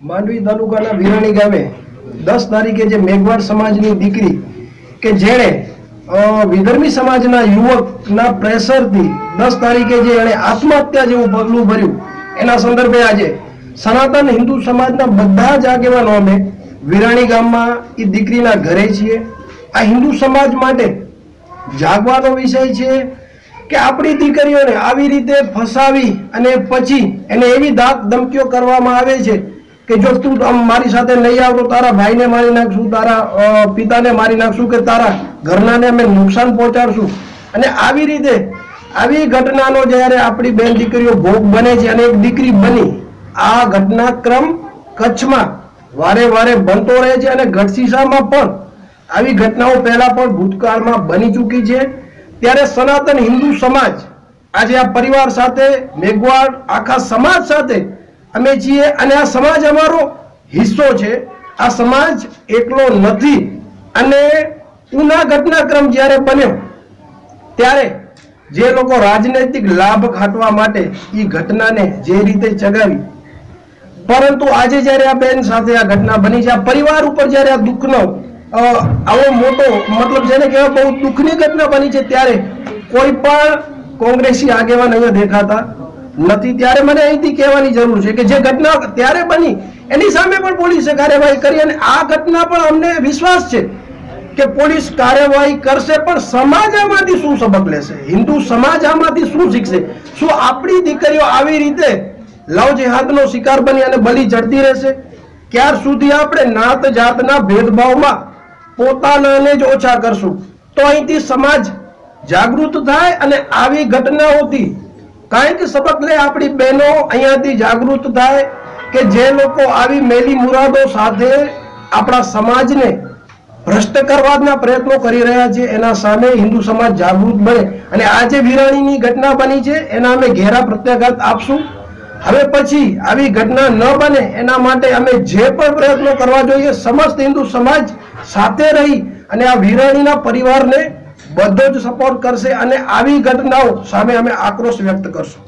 માંડવી તાલુકાના વિરાણી ગામે 10 તારીખે જે મેઘવાડ સમાજની દીકરી કે જેણે વિધર્મી સમાજના યુવકના પ્રેશરથી 10 તારીખે જે એણે આત્મહત્યા જેવું પગલું ભર્યું, એના સંદર્ભે આજે સનાતન હિન્દુ સમાજના બધા જ આગેવાનો અમે વિરાણી ગામમાં એ દીકરીના ઘરે છીએ। આ હિન્દુ સમાજ માટે જાગવાનો વિષય છે કે આપણી દીકરીઓને આવી રીતે ફસાવી અને પછી એને એવી ધાક ધમકીઓ કરવામાં આવે છે કે જો તું મારી સાથે નહીં આવ તો તારા ભાઈને મારી નાખશું, તારા પિતાને મારી નાખશું કે તારા ઘરનાને અમે નુકસાન પહોંચાડશું। અને આવી રીતે આવી ઘટનાનો જ્યારે આપણી બેન દીકરીઓ ભોગ બને છે અને એક દીકરી બની, આ ઘટનાક્રમ કચ્છમાં વારે વારે બનતો રહે છે અને ગઢસીસામાં પણ આવી ઘટનાઓ પહેલા પણ ભૂતકાળમાં બની ચૂકી છે। ત્યારે સનાતન હિન્દુ સમાજ આજે આ પરિવાર સાથે, મેઘવાડ આખા સમાજ સાથે અમે છીએ અને આ સમાજ અમારો હિસ્સો છે। આ સમાજ એકલો નથી અને ઉના ઘટનાક્રમ જ્યારે બન્યો ત્યારે જે લોકો રાજનૈતિક લાભ ખાટવા માટે એ ઘટનાને જે રીતે ચગાવી, પરંતુ આજે જ્યારે આ બેન સાથે આ ઘટના બની છે, આ પરિવાર ઉપર જ્યારે આ દુઃખનો આવો મોટો મતલબ જેને કહેવાય બહુ દુઃખની ઘટના બની છે, ત્યારે કોઈ પણ કોંગ્રેસી આગેવાન અહીંયા દેખાતા નથી। ત્યારે મને અહીંથી કહેવાની જરૂર છે કે જે ઘટના ત્યારે બની એની સામે પણ પોલીસે કાર્યવાહી કરી અને આ ઘટના પણ અમને વિશ્વાસ છે કે પોલીસ કાર્યવાહી કરશે, પણ સમાજ આમાંથી શું સબક લેશે, હિન્દુ સમાજ આમાંથી શું શીખશે? શું આપણી દીકરીઓ આવી રીતે લવ જેહાદનો શિકાર બની અને બલી ચડતી રહેશે? ક્યાર સુધી આપણે નાત જાતના ભેદભાવમાં પોતાનાને જ ઓછા કરશું? તો અહીંથી સમાજ જાગૃત થાય અને આવી ઘટનાઓથી કાંઈક સબક લે, આપણી બહેનો અહીંયાથી જાગૃત થાય કે જે લોકો આવી મેલી મુરાદો સાથે આપણા સમાજને ભ્રષ્ટ કરવાના પ્રયત્નો કરી રહ્યા છે એના સામે હિન્દુ સમાજ જાગૃત બને અને આ જે વિરાણીની ઘટના બની છે એના અમે ઘેરા પ્રત્યાઘાત આપશું। હવે પછી આવી ઘટના ન બને એના માટે અમે જે પણ પ્રયત્નો કરવા જોઈએ સમસ્ત હિન્દુ સમાજ સાથે રહી અને આ વિરાણીના પરિવારને બધો જ સપોર્ટ કરશે અને આવી ઘટનાઓ સામે અમે આક્રોશ વ્યક્ત કરશું।